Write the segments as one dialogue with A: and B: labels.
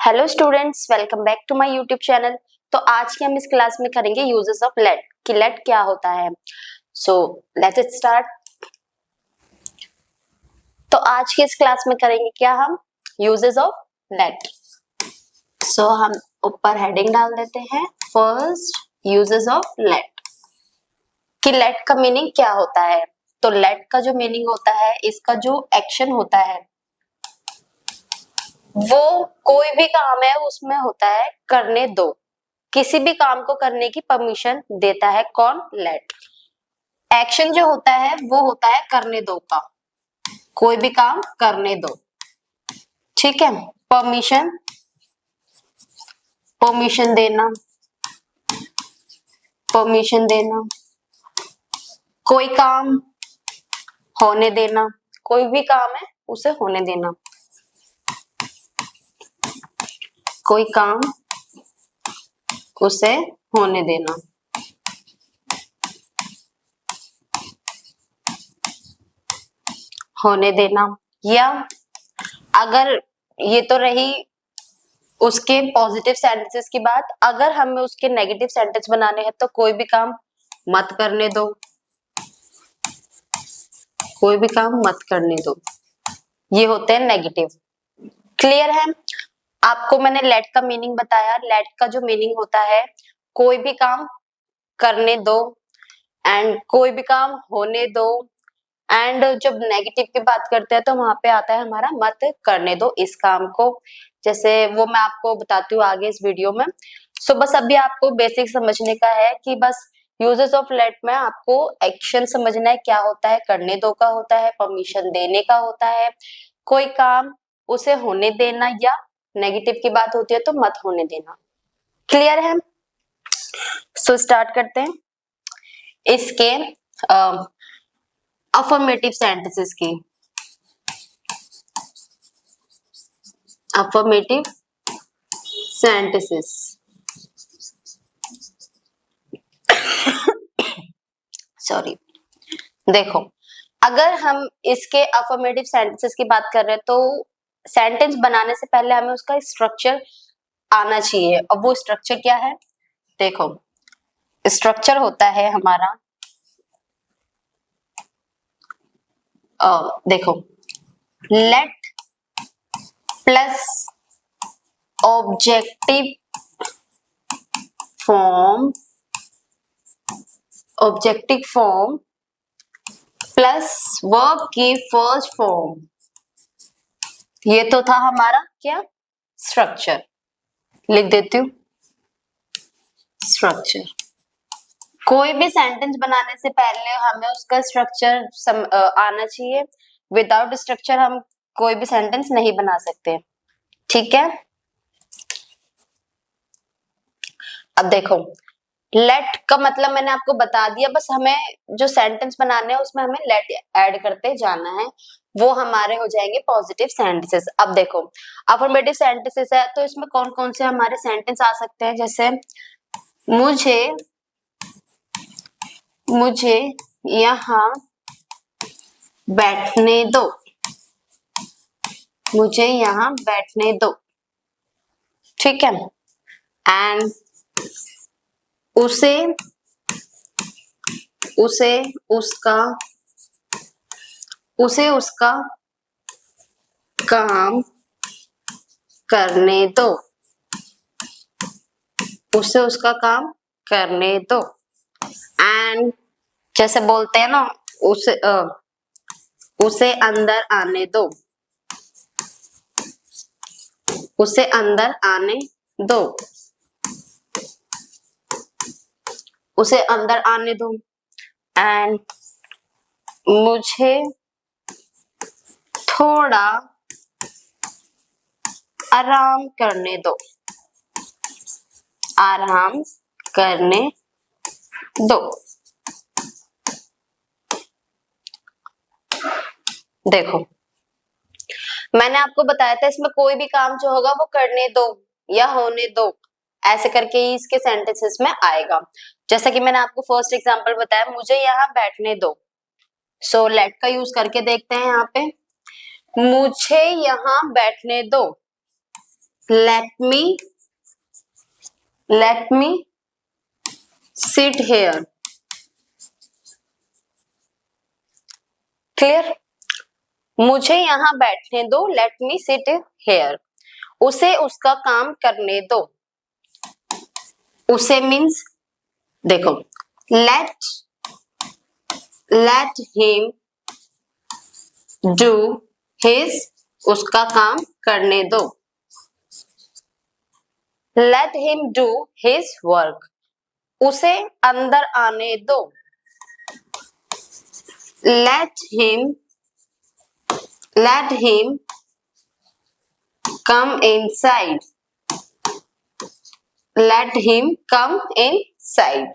A: Hello students, welcome back to my YouTube channel. तो आज के हम इस क्लास में करेंगे यूजेस ऑफ लेट कि लेट क्या होता है। So let's start. तो आज के इस क्लास में करेंगे क्या हम यूजेस ऑफ लेट। सो हम ऊपर हेडिंग डाल देते हैं फर्स्ट यूजेस ऑफ लेट कि लेट का मीनिंग क्या होता है। तो लेट का जो मीनिंग होता है, इसका जो एक्शन होता है वो कोई भी काम है उसमें होता है करने दो। किसी भी काम को करने की परमिशन देता है कौन? लेट। एक्शन जो होता है वो होता है करने दो का, कोई भी काम करने दो। ठीक है। परमिशन, परमिशन देना, परमिशन देना, कोई काम होने देना, कोई भी काम है उसे होने देना, कोई काम उसे होने देना। होने देना, या अगर ये तो रही उसके पॉजिटिव सेंटेंसेस की बात, अगर हमें उसके नेगेटिव सेंटेंस बनाने हैं तो कोई भी काम मत करने दो, कोई भी काम मत करने दो, ये होते हैं नेगेटिव। क्लियर है? आपको मैंने लेट का मीनिंग बताया। लेट का जो मीनिंग होता है कोई भी काम करने दो एंड कोई भी काम होने दो। एंड जब नेगेटिव की बात करते हैं तो वहां पे आता है हमारा मत करने दो इस काम को। जैसे वो मैं आपको बताती हूँ आगे इस वीडियो में। सो बस अभी आपको बेसिक समझने का है कि बस यूजेस ऑफ लेट में आपको एक्शन समझना है क्या होता है। करने दो का होता है, परमिशन देने का होता है, कोई काम उसे होने देना, या नेगेटिव की बात होती है तो मत होने देना। क्लियर है? सो स्टार्ट करते हैं इसके अफर्मेटिव सेंटेंसेस की। Affirmative sentences sorry. देखो, अगर हम इसके अफर्मेटिव सेंटेंसेस की बात कर रहे हैं तो सेंटेंस बनाने से पहले हमें उसका स्ट्रक्चर आना चाहिए। और वो स्ट्रक्चर क्या है? देखो, स्ट्रक्चर होता है हमारा देखो, late plus objective form, objective form plus verb की फर्स्ट फॉर्म, ये तो था हमारा क्या? स्ट्रक्चर। लिख देती हूँ स्ट्रक्चर। कोई भी सेंटेंस बनाने से पहले हमें उसका स्ट्रक्चर आना चाहिए। विदाउट स्ट्रक्चर हम कोई भी सेंटेंस नहीं बना सकते। ठीक है। अब देखो, लेट का मतलब मैंने आपको बता दिया। बस हमें जो सेंटेंस बनाने हैं उसमें हमें लेट ऐड करते जाना है, वो हमारे हो जाएंगे पॉजिटिव सेंटेंसेस। अब देखो, अफर्मेटिव सेंटेंसेस है तो इसमें कौन कौन से हमारे सेंटेंस आ सकते हैं। जैसे मुझे यहाँ बैठने दो, मुझे यहाँ बैठने दो। ठीक है। एंड उसे उसका काम करने दो, उसे उसका काम करने दो। एंड जैसे बोलते हैं ना, उसे अंदर आने दो, उसे अंदर आने दो, उसे अंदर आने दो। एंड मुझे थोड़ा आराम करने दो, आराम करने दो। देखो, मैंने आपको बताया था इसमें कोई भी काम जो होगा वो करने दो या होने दो, ऐसे करके ही इसके सेंटेंसेस में आएगा। जैसा कि मैंने आपको फर्स्ट एग्जांपल बताया, मुझे यहाँ बैठने दो। सो लेट का यूज करके देखते हैं। यहाँ पे मुझे यहाँ बैठने दो, let me sit here. Clear? मुझे यहाँ बैठने दो, let me sit here. उसे उसका काम करने दो. उसे मीन्स देखो, let him do his, उसका काम करने दो. Let him do his work. उसे अंदर आने दो. Let him come inside. Let him come inside.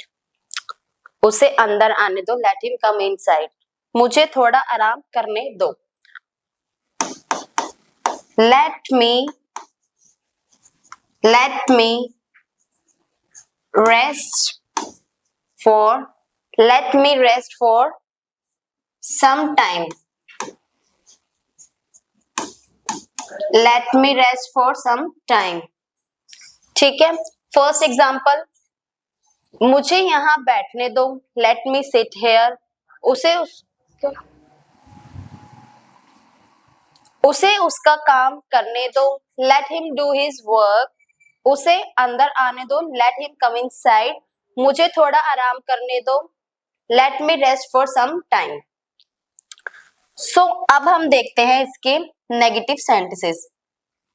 A: उसे अंदर आने दो. Let him come inside. मुझे थोड़ा आराम करने दो. Let me rest for some time. Let me rest for some time. ठीक है. फर्स्ट एग्जाम्पल, मुझे यहाँ बैठने दो. Let me sit here. उसे उसका काम करने दो. Let him do his work. उसे अंदर आने दो. Let him come inside. मुझे थोड़ा आराम करने दो. Let me rest for some time. So अब हम देखते हैं इसके नेगेटिव सेंटेंसेस.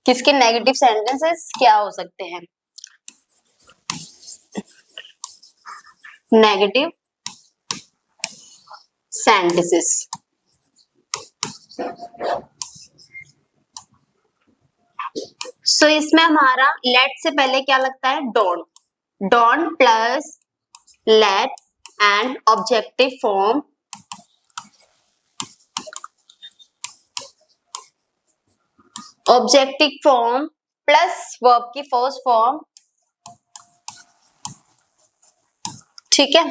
A: किसके नेगेटिव सेंटेंसेस क्या हो सकते हैं? Negative sentences. सो इसमें हमारा लेट से पहले क्या लगता है? Don't. Don't plus let and objective form. Objective form plus verb की फर्स्ट फॉर्म. ठीक है.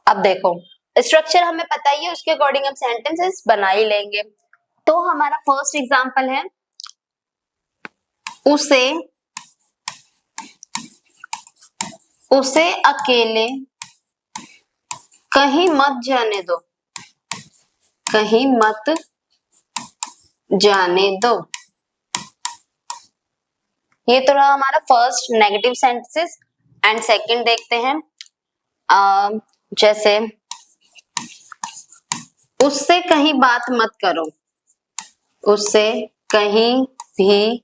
A: अब देखो, स्ट्रक्चर हमें पता ही है, उसके अकॉर्डिंग हम सेंटेंसेस बना ही लेंगे. तो हमारा फर्स्ट एग्जांपल है, उसे अकेले कहीं मत जाने दो. कहीं मत जाने दो. ये तो रहा हमारा first negative sentences. And second देखते हैं. जैसे उससे कहीं बात मत करो. उससे कहीं भी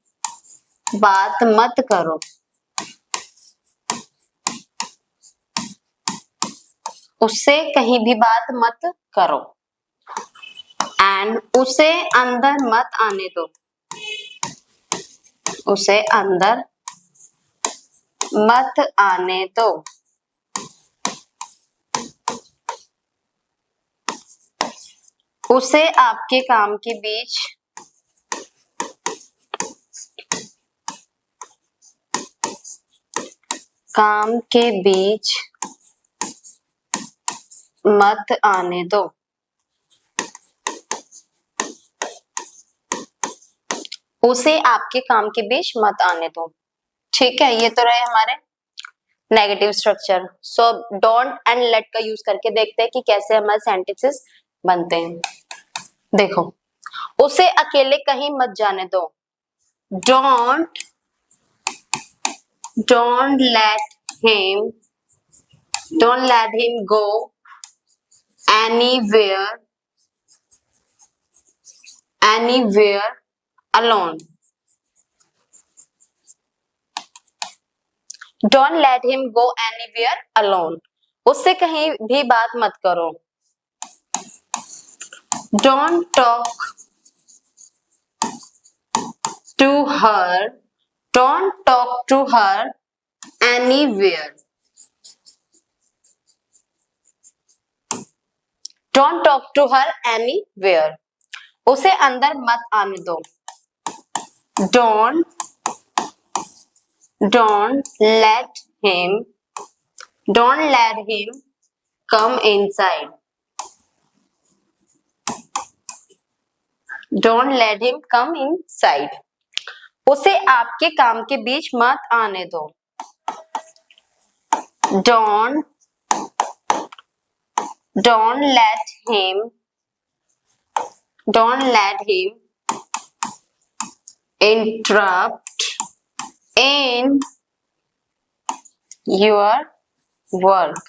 A: बात मत करो. उससे कहीं भी बात मत करो. एंड उसे अंदर मत आने दो. उसे अंदर मत आने दो. उसे आपके काम के बीच मत आने दो. उसे आपके काम के बीच मत आने दो. ठीक है. ये तो रहे हमारे negative structure. So don't and let का यूज करके देखते हैं कि कैसे हमारे सेंटेंसेस बनते हैं. देखो, उसे अकेले कहीं मत जाने दो. Don't let him go anywhere alone. Don't let him go anywhere alone. उससे कहीं भी बात मत करो. Don't talk to her. Don't talk to her anywhere. Don't talk to her anywhere. उसे अंदर मत आने दो. Don't let him come inside. Don't let him come inside. उसे आपके काम के बीच मत आने दो। Don't let him interrupt in your work.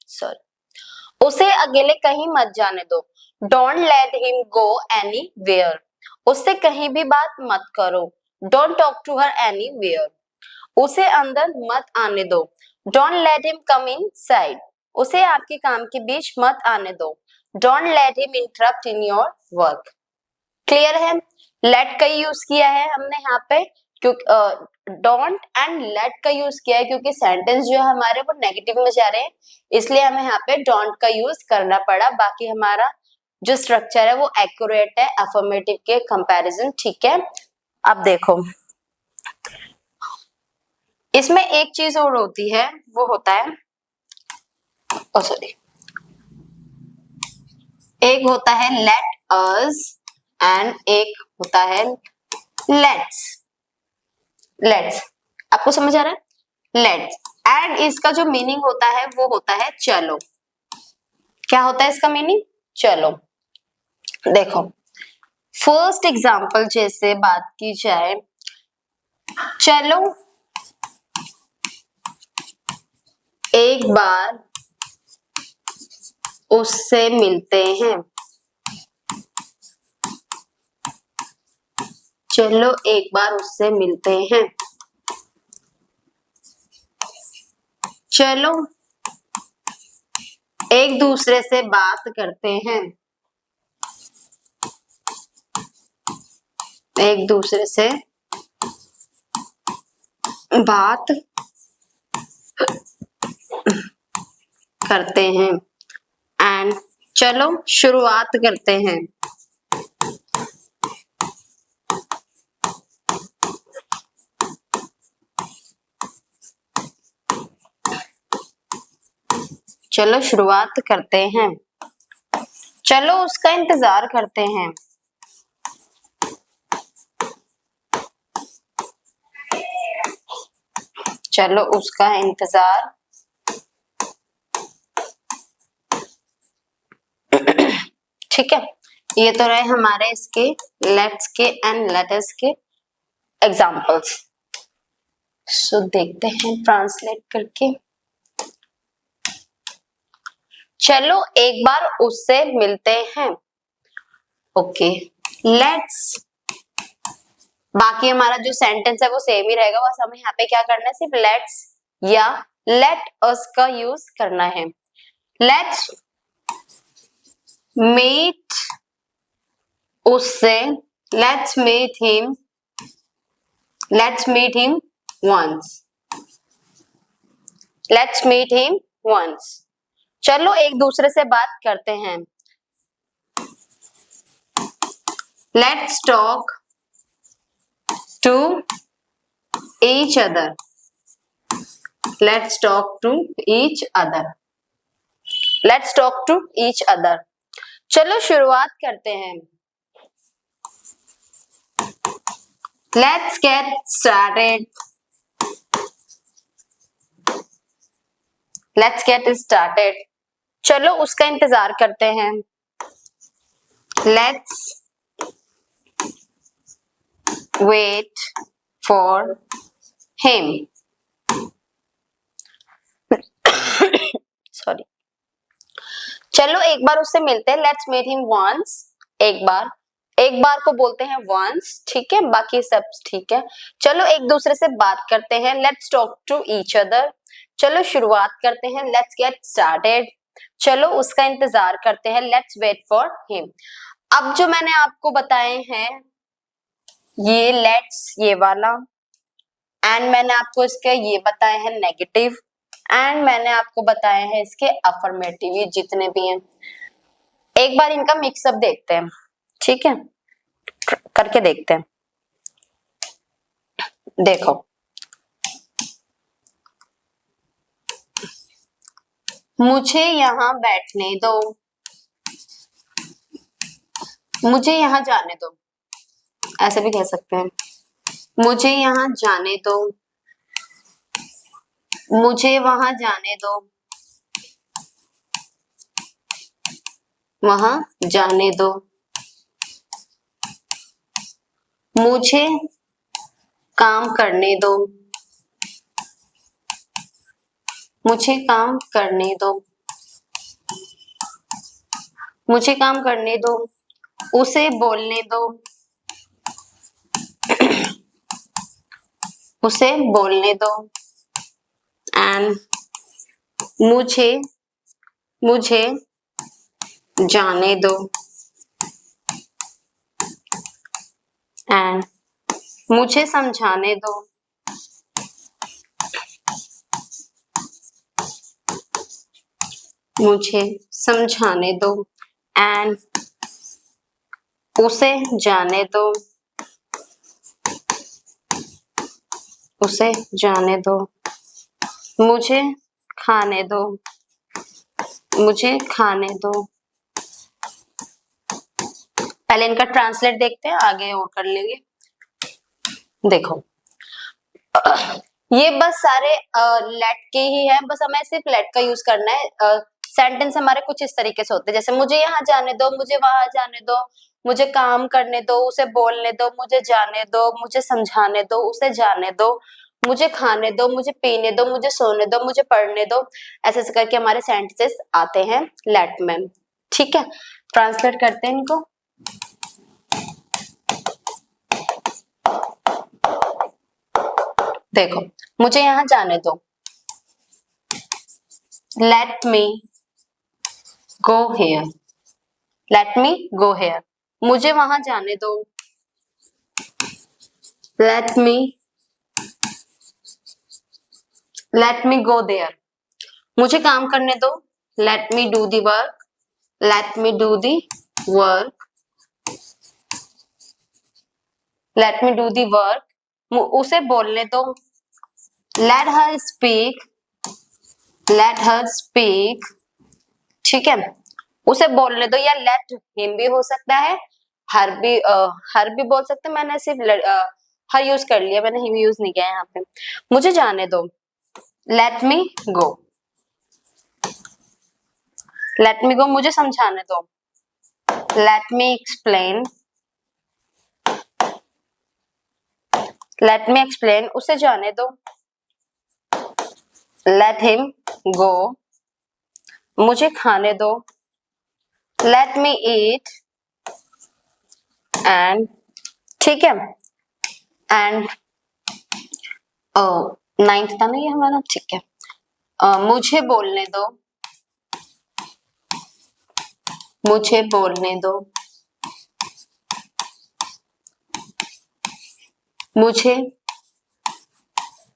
A: Sorry. उसे अकेले कहीं मत जाने दो। Don't let him go anywhere. उससे कहीं भी बात मत करो। Don't talk to her anywhere. उसे अंदर मत आने दो। Don't let him come inside. उसे आपके काम के बीच मत आने दो। Don't let him interrupt in your work. Clear है? let का यूज किया है हमने यहाँ पे, क्योंकि डोंट एंड लेट का यूज किया है क्योंकि सेंटेंस जो है हमारे वो नेगेटिव में जा रहे हैं, इसलिए हमें यहाँ पे डोंट का यूज करना पड़ा। बाकी हमारा जो स्ट्रक्चर है वो एक्यूरेट है अफर्मेटिव के कंपैरिजन। ठीक है, अब देखो इसमें एक चीज और होती है, वो होता है एक होता है लेट अस एंड एक होता है लेट्स। आपको समझ आ रहा है? लेट्स एंड इसका जो मीनिंग होता है वो होता है चलो। क्या होता है इसका मीनिंग? चलो। देखो फर्स्ट एग्जांपल जैसे बात की जाए, चलो एक बार उससे मिलते हैं। चलो एक बार उससे मिलते हैं। चलो एक दूसरे से बात करते हैं। एक दूसरे से बात करते हैं एंड चलो शुरुआत करते हैं। चलो शुरुआत करते हैं। चलो उसका इंतजार करते हैं। चलो उसका इंतजार ठीक है, ये तो रहे हमारे इसके लेट्स के एंड लेटस के एग्जाम्पल्स। सो देखते हैं ट्रांसलेट करके। चलो एक बार उससे मिलते हैं। ओके लेट्स, बाकी हमारा जो सेंटेंस है वो सेम ही रहेगा, बस हमें यहाँ पे क्या करना है, सिर्फ लेट्स या लेट अस का यूज करना है। लेट्स मीट उससे, let's meet him once. Let's meet him once. चलो एक दूसरे से बात करते हैं। Let's talk to each other. Let's talk to each other. Let's talk to each other. चलो शुरुआत करते हैं। Let's get started. Let's get started. चलो उसका इंतजार करते हैं। Let's wait for him. Sorry. चलो एक बार उससे मिलते हैं। Let's meet him once. एक बार को बोलते हैं वंस, ठीक है, बाकी सब ठीक है। चलो एक दूसरे से बात करते हैं। Let's talk to each other. चलो शुरुआत करते हैं। Let's get started. चलो उसका इंतजार करते हैं। Let's wait for him. अब जो मैंने आपको बताए हैं ये लेट्स, ये वाला, एंड मैंने आपको इसके ये बताए हैं नेगेटिव, एंड मैंने आपको बताए हैं इसके अफर्मेटिव, ये जितने भी हैं। एक बार इनका मिक्सअप देखते हैं, ठीक है, करके देखते हैं। देखो मुझे यहाँ बैठने दो। मुझे यहाँ जाने दो, ऐसे भी कह सकते हैं। मुझे यहाँ जाने दो, मुझे वहां जाने दो, वहां जाने दो, मुझे काम करने दो, मुझे काम करने दो, मुझे काम करने दो, उसे बोलने दो, उसे बोलने दो, एंड मुझे मुझे जाने दो, एंड मुझे समझाने दो, मुझे समझाने दो, एंड उसे जाने दो, उसे जाने दो, मुझे खाने दो, मुझे खाने दो। पहले इनका ट्रांसलेट देखते हैं, आगे और कर लेंगे। देखो ये बस सारे लेट के ही है, बस हमें सिर्फ लेट का यूज करना है। सेंटेंस हमारे कुछ इस तरीके से होते हैं, जैसे मुझे यहाँ जाने दो, मुझे वहां जाने दो, मुझे काम करने दो, उसे बोलने दो, मुझे जाने दो, मुझे समझाने दो, उसे जाने दो, मुझे खाने दो, मुझे पीने दो, मुझे सोने दो, मुझे पढ़ने दो। ऐसे ऐसे करके हमारे सेंटेंसेस आते हैं लेट में। ठीक है, ट्रांसलेट करते हैं इनको। देखो, मुझे यहाँ जाने दो, let me go here, late me go here. मुझे वहां जाने दो, लेट मी गो देयर। मुझे काम करने दो, let me do the work, late me do the work, late me do the work. उसे बोलने दो, late her speak, late her speak. ठीक है, उसे बोलने दो, या लेट हिम भी हो सकता है, हर भी बोल सकते हैं। मैंने सिर्फ हर यूज कर लिया, मैंने हिम यूज नहीं किया यहाँ पे। मुझे जाने दो, let me go, let me गो। मुझे समझाने दो, let me explain, late me explain. उसे जाने दो, लेट हिम गो। मुझे खाने दो, लेट मी ईट, एंड ठीक है, एंड नाइन्थ था ना ये हमारा, ठीक है। मुझे बोलने दो, मुझे बोलने दो, मुझे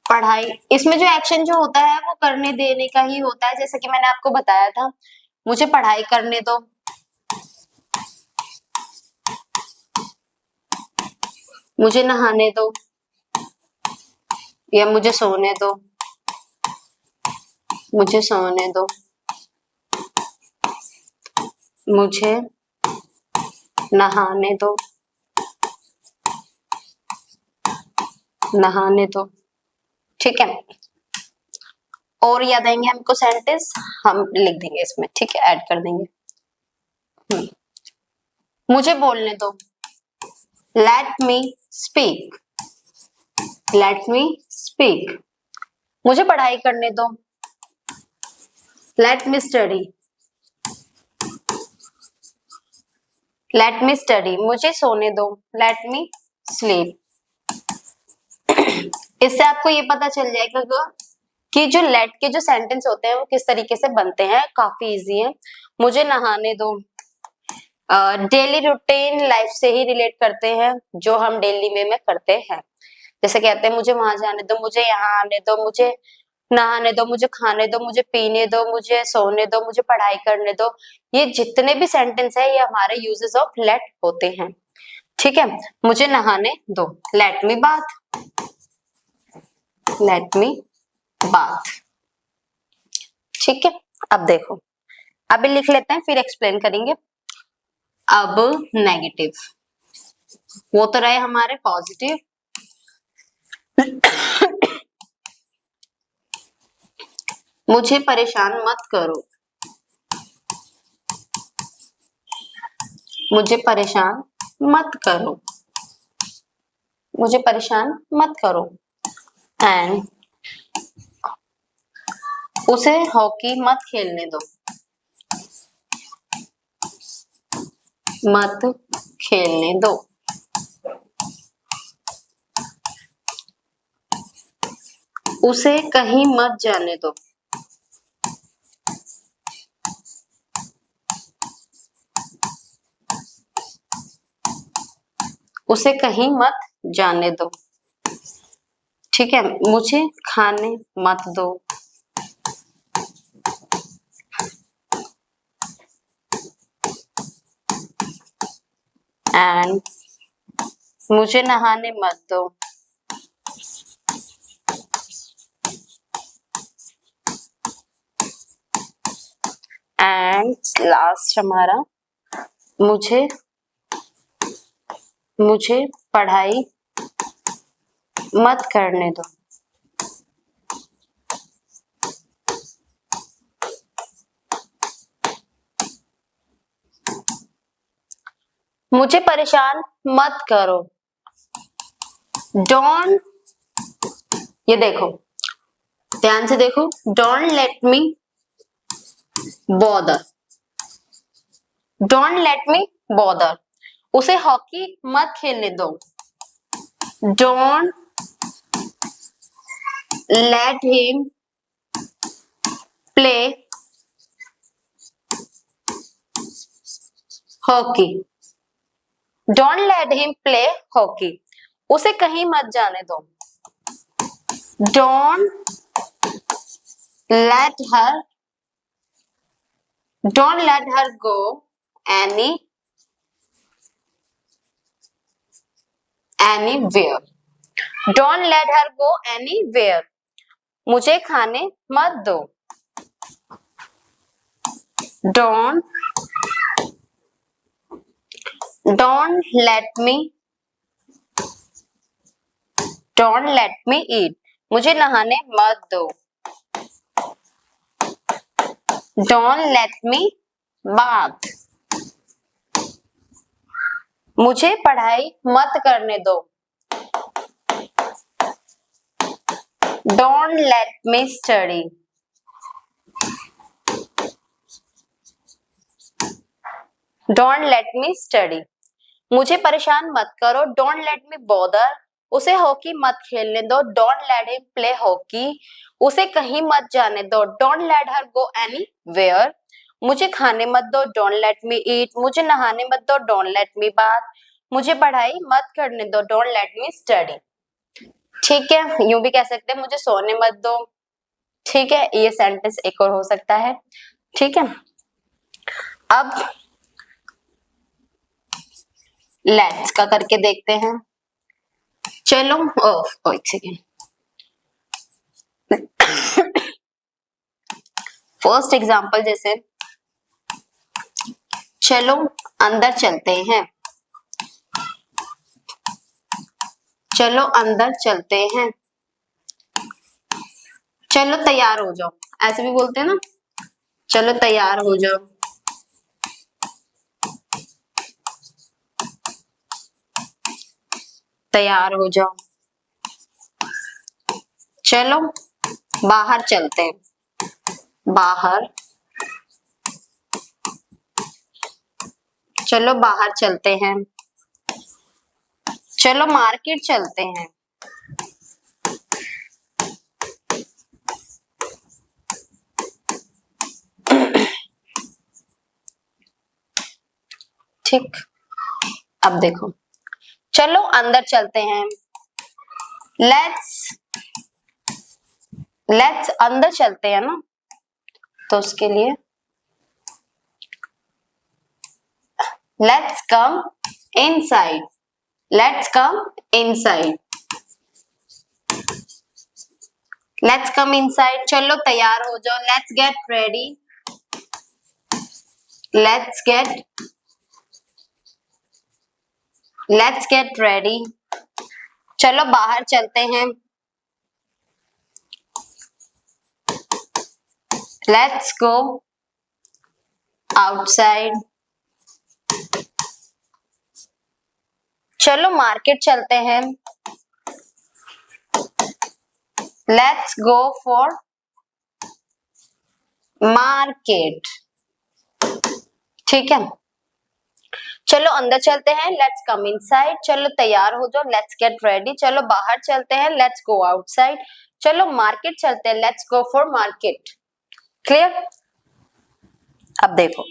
A: पढ़ाई। इसमें जो एक्शन जो होता है वो करने देने का ही होता है, जैसे कि मैंने आपको बताया था। मुझे पढ़ाई करने दो, मुझे नहाने दो, या मुझे सोने दो, मुझे सोने दो, मुझे नहाने दो, नहाने दो। ठीक है, और याद आएंगे हमको सेंटेंस, हम लिख देंगे इसमें, ठीक है, ऐड कर देंगे। मुझे बोलने दो, let me speak, let me speak. मुझे पढ़ाई करने दो, let me study, late me study. मुझे सोने दो, लेट मी स्लीप। इससे आपको ये पता चल जाएगा कि जो लेट के जो सेंटेंस होते हैं वो किस तरीके से बनते हैं, काफी इजी है। मुझे नहाने दो, डेली रूटीन लाइफ से ही रिलेट करते हैं, जो हम डेली में करते हैं। जैसे कहते हैं मुझे वहां जाने दो, मुझे यहाँ आने दो, मुझे नहाने दो, मुझे खाने दो, मुझे पीने दो, मुझे सोने दो, मुझे पढ़ाई करने दो। ये जितने भी सेंटेंस है ये हमारे यूजेस ऑफ लेट होते हैं। ठीक है, मुझे नहाने दो, लेट मी बाथ, लेट मी बाथ। ठीक है, अब देखो, अभी लिख लेते हैं फिर एक्सप्लेन करेंगे। अब नेगेटिव, वो तो रहे हमारे पॉजिटिव। मुझे परेशान मत करो, मुझे परेशान मत करो, मुझे परेशान मत करो। एंड उसे हॉकी मत खेलने दो, मत खेलने दो। उसे कहीं मत जाने दो, उसे कहीं मत जाने दो। ठीक है, मुझे खाने मत दो, एंड मुझे नहाने मत दो, एंड लास्ट हमारा मुझे पढ़ाई मत करने दो। मुझे परेशान मत करो, डोंट, ये देखो ध्यान से देखो, don't let me bother, don't let me bother. उसे हॉकी मत खेलने दो, don't let him play hockey, don't let him play hockey. उसे कहीं मत जाने दो, don't let her don't let her go anywhere, don't let her go anywhere। मुझे खाने मत दो, don't let me eat। मुझे नहाने मत दो, don't let me bath। मुझे पढ़ाई मत करने दो, don't let me study। don't let me study। मुझे परेशान मत करो, don't let me bother। उसे हॉकी मत खेलने दो, don't let him play hockey। उसे कहीं मत जाने दो, don't let her go anywhere। मुझे खाने मत दो, don't let me eat। मुझे नहाने मत दो, don't let me bath। मुझे पढ़ाई मत करने दो, don't let me study। ठीक है, यूं भी कह सकते हैं मुझे सोने मत दो। ठीक है, ये सेंटेंस एक और हो सकता है। ठीक है, अब लेट्स का करके देखते हैं। चलो एक सेकेंड, फर्स्ट एग्जांपल जैसे चलो अंदर चलते हैं, चलो अंदर चलते हैं, चलो तैयार हो जाओ, ऐसे भी बोलते हैं ना, चलो तैयार हो जाओ, तैयार हो जाओ। चलो बाहर चलते हैं, बाहर, चलो बाहर चलते हैं, चलो मार्केट चलते हैं, ठीक। अब देखो, चलो अंदर चलते हैं, लेट्स अंदर चलते हैं ना, तो उसके लिए let's come inside, let's come inside, let's come inside. चलो तैयार हो जाओ, let's get ready, let's get let's get ready. चलो बाहर चलते हैं। Let's go outside. चलो मार्केट चलते हैं। Let's go for market. ठीक है, चलो अंदर चलते हैं। Let's come inside. चलो तैयार हो जाओ। Let's get ready. चलो बाहर चलते हैं। Let's go outside. चलो मार्केट चलते हैं। Let's go for market. Clear? अब देखो,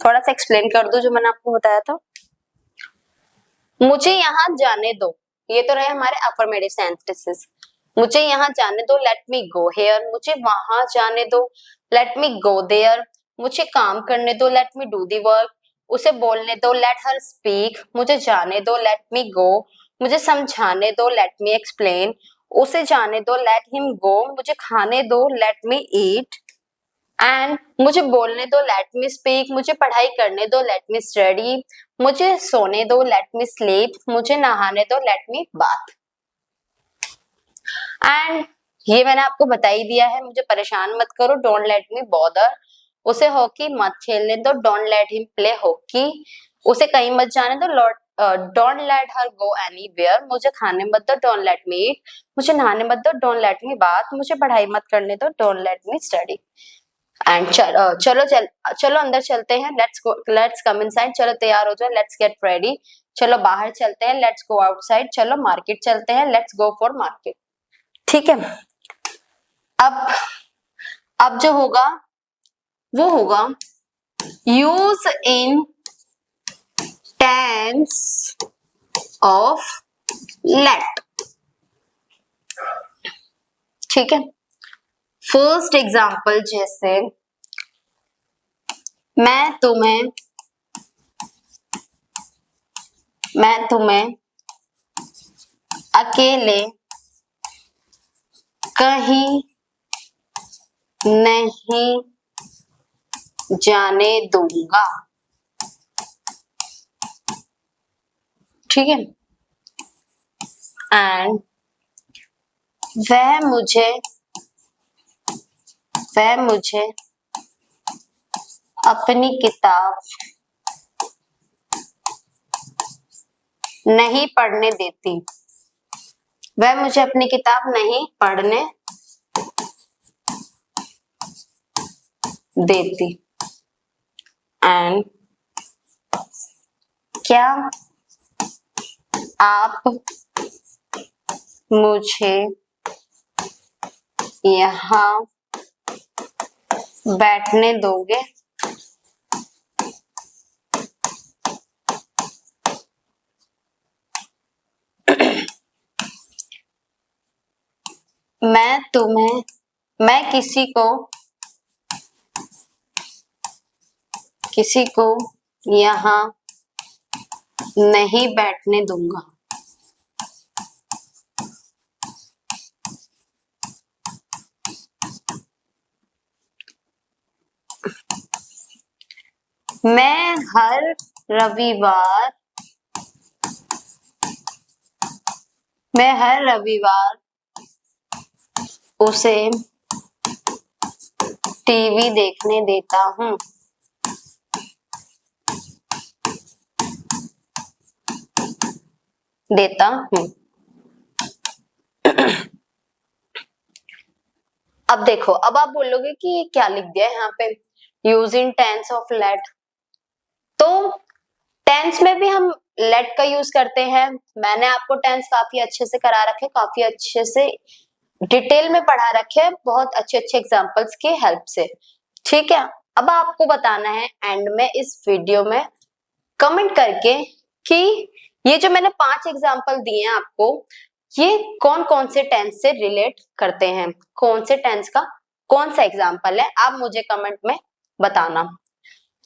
A: थोड़ा सा एक्सप्लेन कर दो जो मैंने आपको बताया था। मुझे यहाँ जाने दो, ये तो रहे हमारे अफर्मेटिव सेंटेंसेस। मुझे यहाँ जाने दो, लेट मी गो हेयर। मुझे वहां जाने दो, लेट मी गो देयर। मुझे काम करने दो, let me do the work. उसे बोलने दो, लेट हर स्पीक। मुझे जाने दो, लेट मी गो। मुझे समझाने दो, लेट मी एक्सप्लेन। उसे जाने दो, लेट हिम गो। मुझे खाने दो, लेट मी ईट। एंड मुझे बोलने दो, लेट मी स्पीक। मुझे पढ़ाई करने दो, लेट मी स्टडी। मुझे सोने दो, लेट मी स्लीप। मुझे नहाने दो, लेट मी बाथ। एंड ये मैंने आपको बता ही दिया है, मुझे परेशान मत करो, डोंट लेट मी बॉदर। उसे हॉकी मत खेलने दो, don't let him play hockey. उसे कहीं मत जाने दो, don't let her go anywhere. मुझे खाने मत दो, डोंट लेट मी ईट। मुझे नहाने मत दो, डोंट लेट मी बाथ। मुझे पढ़ाई मत करने दो, don't let me study. And चलो अंदर चलते हैं। Let's come inside. चलो तैयार हो जाओ। Let's get ready. चलो बाहर चलते हैं। Let's go outside. चलो मार्केट चलते हैं। Let's go for market. ठीक है, अब जो होगा वो होगा use in tense of let. ठीक है, फर्स्ट एग्जांपल जैसे मैं तुम्हें अकेले कहीं नहीं जाने दूंगा। ठीक है, एंड वह मुझे अपनी किताब नहीं पढ़ने देती। वह मुझे अपनी किताब नहीं पढ़ने देती। एंड क्या आप मुझे यहाँ बैठने दोगे? मैं किसी को यहाँ नहीं बैठने दूंगा। मैं हर रविवार उसे टीवी देखने देता हूँ। अब देखो, अब आप बोलोगे कि ये क्या लिख दिया है यहाँ पे, यूजिंग टेंस ऑफ लेट। तो टेंस में भी हम लेट का यूज करते हैं। मैंने आपको टेंस काफी अच्छे से करा रखे, काफी अच्छे से डिटेल में पढ़ा रखे हैं, बहुत अच्छे अच्छे एग्जांपल्स की हेल्प से। ठीक है, अब आपको बताना है एंड में इस वीडियो में कमेंट करके कि ये जो मैंने 5 एग्जांपल दिए हैं आपको, ये कौन कौन से टेंस से रिलेट करते हैं, कौन से टेंस का कौन सा एग्जांपल है, आप मुझे कमेंट में बताना।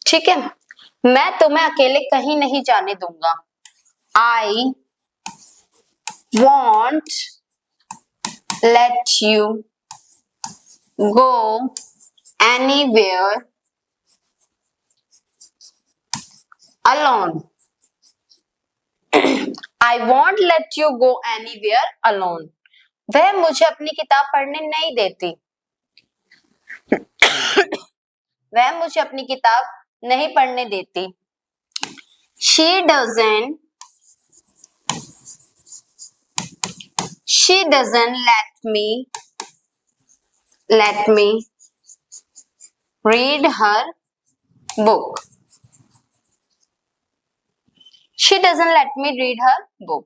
A: ठीक है, मैं तुम्हें अकेले कहीं नहीं जाने दूंगा। I won't let you go anywhere alone. I won't let you go anywhere alone. वह मुझे अपनी किताब पढ़ने नहीं देती। वह मुझे अपनी किताब नहीं पढ़ने देती। She doesn't let me read her book. She doesn't let me read her book.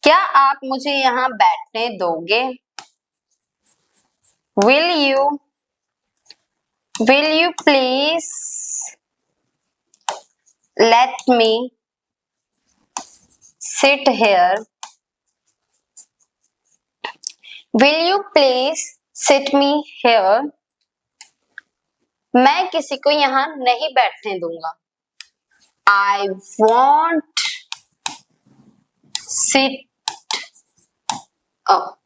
A: क्या आप मुझे यहाँ बैठने दोगे? Will you please let me sit here? Will you please sit me here? मैं किसी को यहाँ नहीं बैठने दूंगा। I won't sit up.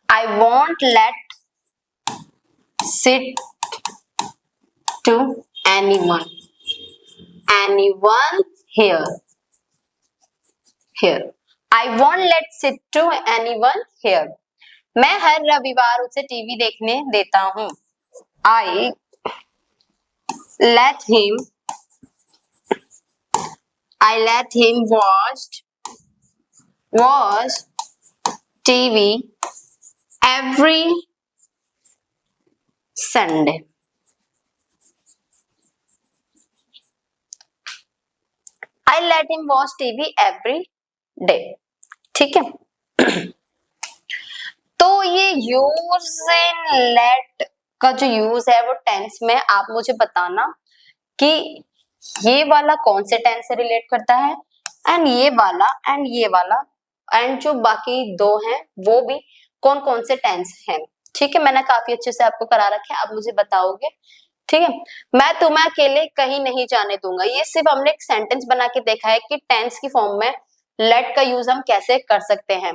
A: I won't let sit to anyone here. I won't let sit to anyone here. मैं हर रविवार उसे टीवी देखने देता हूँ। I let him watch TV every Sunday. I let him watch TV every day. ठीक है। तो ये यूज इन लेट का जो यूज है वो टेंस में आप मुझे बताना कि ये वाला कौन से टेंस से रिलेट करता है एंड ये वाला एंड जो बाकी दो हैं वो भी कौन कौन से टेंस हैं। ठीक है, मैंने काफी अच्छे से आपको करा रखे हैं, आप मुझे बताओगे। ठीक है, मैं तुम्हें अकेले कहीं नहीं जाने दूंगा। ये सिर्फ हमने एक सेंटेंस बना के देखा है कि टेंस की फॉर्म में लेट का यूज हम कैसे कर सकते हैं।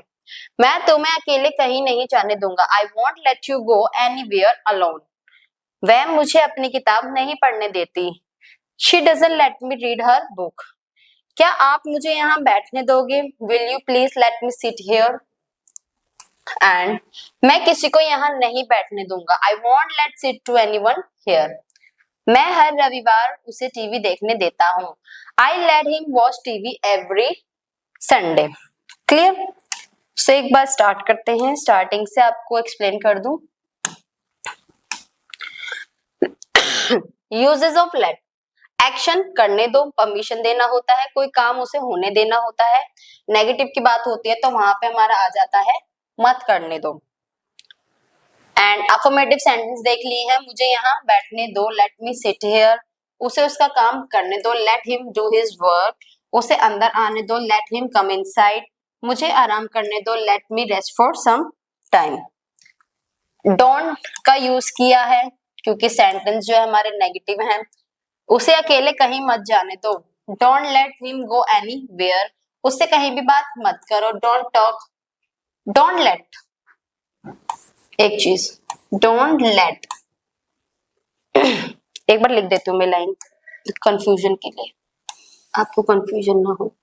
A: मैं तुम्हें अकेले कहीं नहीं जाने दूंगा। I won't let you go anywhere alone. वह मुझे अपनी किताब नहीं पढ़ने देती। She doesn't let me read her book. क्या आप मुझे यहाँ बैठने दोगे? Will you please let me sit here? And मैं किसी को यहाँ नहीं बैठने दूंगा। I won't let sit to anyone here. मैं हर रविवार उसे टीवी देखने देता हूँ। I let him watch TV every Sunday. Clear? So एक बार स्टार्ट करते हैं, स्टार्टिंग से आपको एक्सप्लेन कर दूं। यूजेस ऑफ लेट, एक्शन करने दो, परमिशन देना होता है, कोई काम उसे होने देना होता है। नेगेटिव की बात होती है तो वहां पे हमारा आ जाता है मत करने दो। एंड अफर्मेटिव सेंटेंस देख ली है, मुझे यहाँ बैठने दो, लेट मी सिट हियर, उसे उसका काम करने दो, let him do his work, उसे अंदर आने दो, लेट हिम कम इनसाइड, मुझे आराम करने दो, let me rest for some time. Don't का यूज किया है क्योंकि सेंटेंस जो है हमारे नेगेटिव हैं। उसे अकेले कहीं मत जाने दो, don't late him go anywhere, उससे कहीं भी बात मत करो, डोंट टॉक, डोंट लेट, एक चीज डोंट लेट, एक बार लिख देती हूँ मैं लाइन कंफ्यूजन के लिए, आपको कंफ्यूजन ना हो।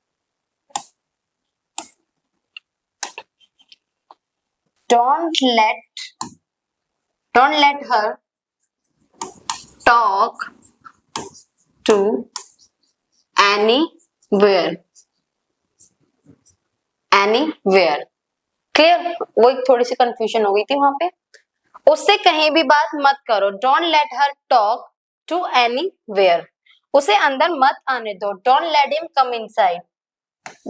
A: Don't let her talk to anywhere. Clear? वो एक थोड़ी सी कंफ्यूजन हो गई थी वहां पे। उससे कहीं भी बात मत करो, Don't let her talk to anywhere. उसे अंदर मत आने दो, Don't let him come inside.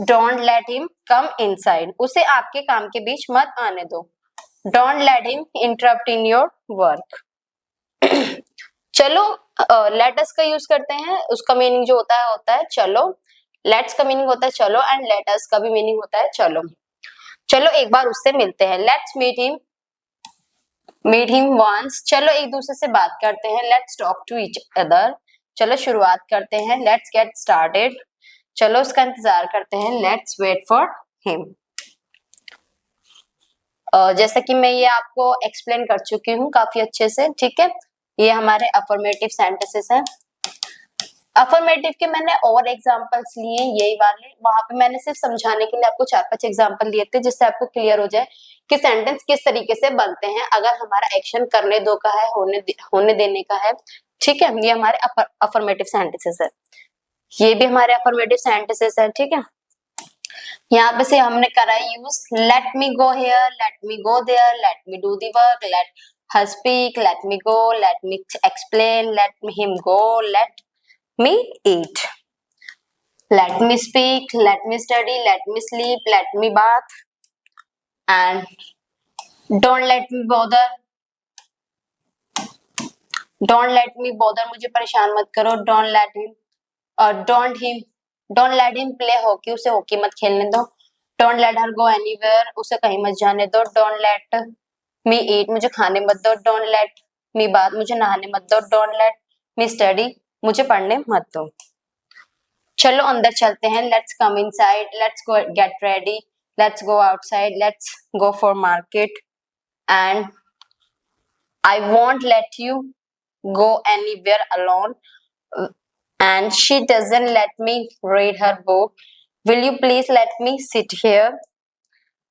A: Don't let him come inside. उसे आपके काम के बीच मत आने दो, Don't let him interrupt in your work. चलो let us का यूज करते हैं, उसका मीनिंग जो होता है चलो, लेट्स का मीनिंग होता है चलो एंड let us का भी मीनिंग होता है चलो। चलो एक बार उससे मिलते हैं, let's meet him once. चलो एक दूसरे से बात करते हैं, let's talk to each other. चलो शुरुआत करते हैं, let's get started. चलो उसका इंतजार करते हैं, लेट्स वेट फॉर हिम। जैसा कि मैं ये आपको एक्सप्लेन कर चुकी हूँ काफी अच्छे से। ठीक है, ये हमारे अफर्मेटिव सेंटेंसेस हैं। अफर्मेटिव के मैंने और एग्जांपल्स लिए यही वाले, वहां पे मैंने सिर्फ समझाने के लिए आपको 4-5 एग्जांपल दिए थे जिससे आपको क्लियर हो जाए कि सेंटेंस किस तरीके से बनते हैं अगर हमारा एक्शन करने दो का है, होने देने का है। ठीक है, ये हमारे अफर्मेटिव सेंटेंसेस है, ये भी हमारे अफर्मेटिव सेंटेंसेस है। ठीक है, यहाँ पे से हमने करा use let me go here, let me go there, let me do the work, let her speak, let me go, let me explain, let him go, let me eat, let me speak, let me study, let me sleep, let me bath, and don't let me bother, don't let me bother, मुझे परेशान मत करो, don't let him, don't let him play hockey, उसे hockey मत खेलने दो, don't let her go anywhere, उसे कहीं मत जाने दो, don't let me eat, मुझे खाने मत दो, don't let me bath, मुझे नहाने मत दो, don't let me study, मुझे पढ़ने मत दो। चलो अंदर चलते हैं, let's come inside, let's go get ready, let's go outside, let's go for market, and I want let you go anywhere alone, and she doesn't let me read her book, will you please let me sit here,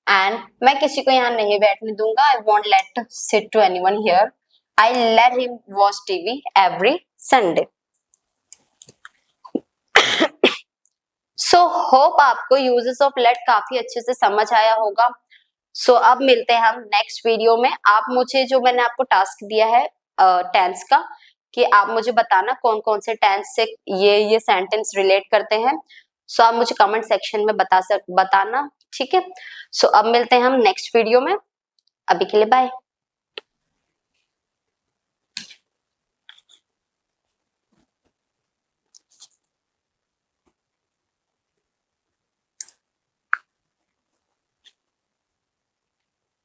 A: and मैं किसी को यहाँ नहीं बैठने दूंगा, I want let sit to anyone here, I let him watch TV every Sunday. So hope आपको uses of let काफी अच्छे से समझ आया होगा। सो अब मिलते हैं हम नेक्स्ट वीडियो में। आप मुझे, जो मैंने आपको टास्क दिया है टेंस का, कि आप मुझे बताना कौन कौन से टेंस से ये सेंटेंस रिलेट करते हैं। सो आप मुझे कमेंट सेक्शन में बताना, ठीक है। सो अब मिलते हैं हम नेक्स्ट वीडियो में, अभी के लिए बाय।